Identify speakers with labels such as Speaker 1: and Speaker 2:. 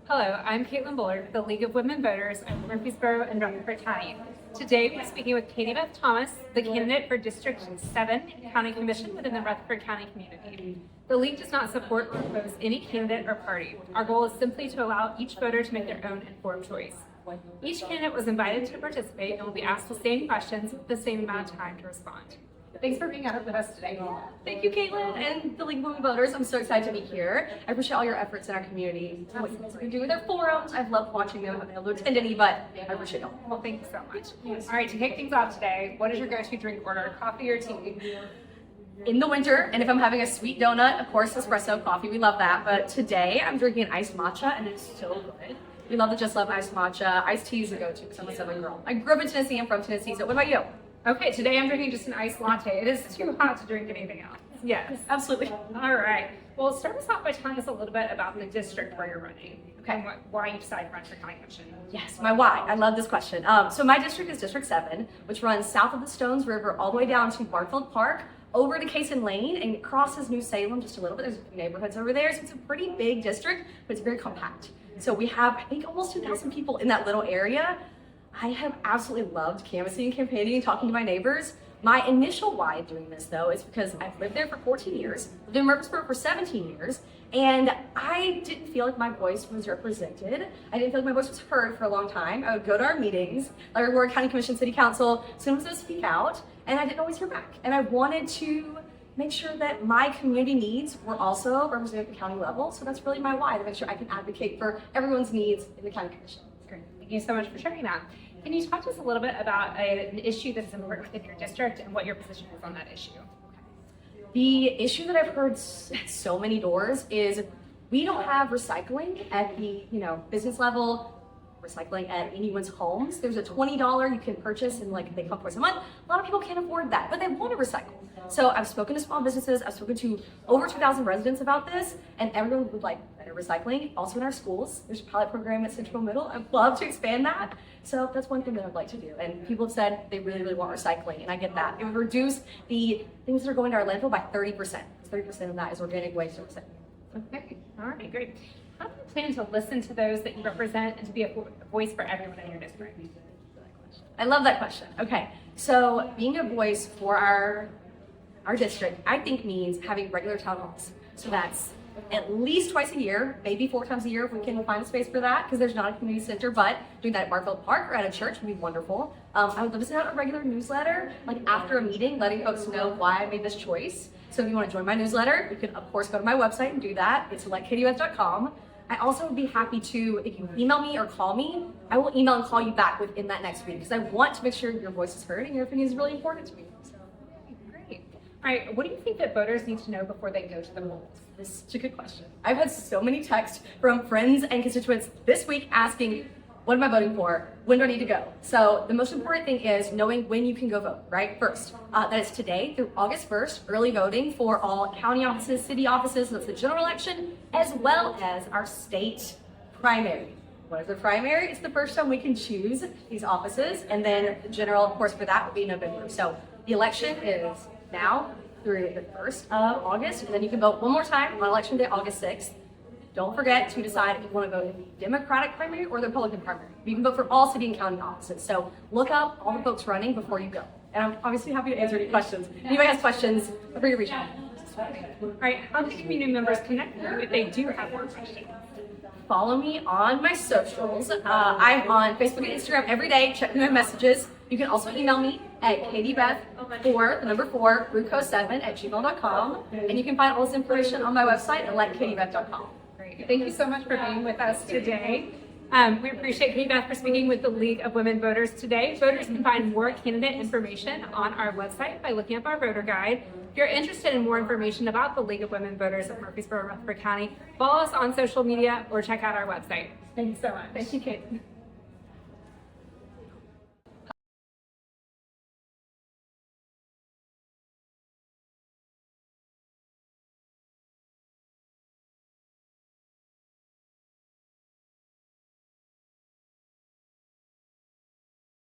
Speaker 1: Hello, I'm Caitlin Bullard, the League of Women Voters of Murfreesboro and Rutherford County. Today, we're speaking with Catie Beth Thomas, the candidate for District 7 County Commission within the Rutherford County community. The League does not support or oppose any candidate or party. Our goal is simply to allow each voter to make their own informed choice. Each candidate was invited to participate and will be asked the same questions with the same amount of time to respond. Thanks for being out with us today.
Speaker 2: Thank you, Caitlin, and the League of Women Voters. I'm so excited to be here. I appreciate all your efforts in our community. What you guys have been doing with their forums. I've loved watching them. I haven't been able to attend any, but I appreciate it.
Speaker 1: Well, thank you so much. All right, to kick things off today, what is your go-to drink order, coffee or tea?
Speaker 2: In the winter, and if I'm having a sweet donut, of course, espresso coffee. We love that. But today, I'm drinking an iced matcha, and it's so good. We love the Just Love iced matcha. Iced tea is a go-to because I'm a Southern girl. I grew up in Tennessee. I'm from Tennessee. So what about you?
Speaker 1: Okay, today I'm drinking just an iced latte. It is too hot to drink anything else. Yes.
Speaker 2: Absolutely.
Speaker 1: All right. Well, start us off by telling us a little bit about the district where you're running.
Speaker 2: Okay.
Speaker 1: And why you decided to run for county commission.
Speaker 2: Yes, my why. I love this question. So my district is District 7, which runs south of the Stones River all the way down to Barfield Park, over to Cason Lane, and it crosses New Salem just a little bit. There's a few neighborhoods over there, so it's a pretty big district, but it's very compact. So we have, I think, almost 2,000 people in that little area. I have absolutely loved canvassing and campaigning and talking to my neighbors. My initial why of doing this, though, is because I've lived there for 14 years, lived in Murfreesboro for 17 years, and I didn't feel like my voice was represented. I didn't feel like my voice was heard for a long time. I would go to our meetings, like Ward County Commission, City Council, sometimes I would speak out, and I didn't always hear back. And I wanted to make sure that my community needs were also represented at the county level. So that's really my why, to make sure I can advocate for everyone's needs in the county commission.
Speaker 1: That's great. Thank you so much for sharing that. Can you talk to us a little bit about an issue that's important within your district and what your position is on that issue?
Speaker 2: The issue that I've heard at so many doors is we don't have recycling at the business level, recycling at anyone's homes. There's a $20 you can purchase and they come twice a month. A lot of people can't afford that, but they want to recycle. So I've spoken to small businesses, I've spoken to over 2,000 residents about this, and everyone would like better recycling. Also in our schools, there's a pilot program at Central Middle. I'd love to expand that. So that's one thing that I'd like to do. And people have said they really, really want recycling, and I get that. It would reduce the things that are going to our landfill by 30%. 30% of that is organic waste and recycling.
Speaker 1: Okay, all right, great. How do you plan to listen to those that you represent and to be a voice for everyone in your district?
Speaker 2: I love that question. Okay, so being a voice for our district, I think means having regular town halls. So that's at least twice a year, maybe 4 times a year if we can find a space for that, because there's not a community center, but doing that at Barfield Park or at a church would be wonderful. I would love to send out a regular newsletter, like after a meeting, letting folks know why I made this choice. So if you want to join my newsletter, you can of course go to my website and do that. It's electcatiebeth.com. I also would be happy to, if you email me or call me, I will email and call you back within that next week because I want to make sure your voice is heard and your opinion is really important to me. So.
Speaker 1: Great. All right, what do you think that voters need to know before they go to the polls?
Speaker 2: This is such a good question. I've had so many texts from friends and constituents this week asking, what am I voting for? When do I need to go? So the most important thing is knowing when you can go vote, right? First, that is today through August 1st, early voting for all county offices, city offices, that's the general election, as well as our state primary. What is the primary? It's the first time we can choose these offices, and then the general, of course, for that will be November. So the election is now through the 1st of August, and then you can vote one more time on election day, August 6th. Don't forget to decide if you want to vote in the Democratic primary or the Republican primary. You can vote for all city and county offices. So look up all the folks running before you go. And I'm obviously happy to answer any questions. If anybody has questions, feel free to reach out.
Speaker 1: All right, how can community members connect with you if they do have more questions?
Speaker 2: Follow me on my socials. I'm on Facebook and Instagram every day. Check my messages. You can also email me at catiebeth4, 7 @gmail.com. And you can find all this information on my website at electcatiebeth.com.
Speaker 1: Great. Thank you so much for being with us today. We appreciate Catie Beth for speaking with the League of Women Voters today. Voters can find more candidate information on our website by looking up our voter guide. If you're interested in more information about the League of Women Voters of Murfreesboro and Rutherford County, follow us on social media or check out our website. Thank you so much.
Speaker 2: Thank you, Kate.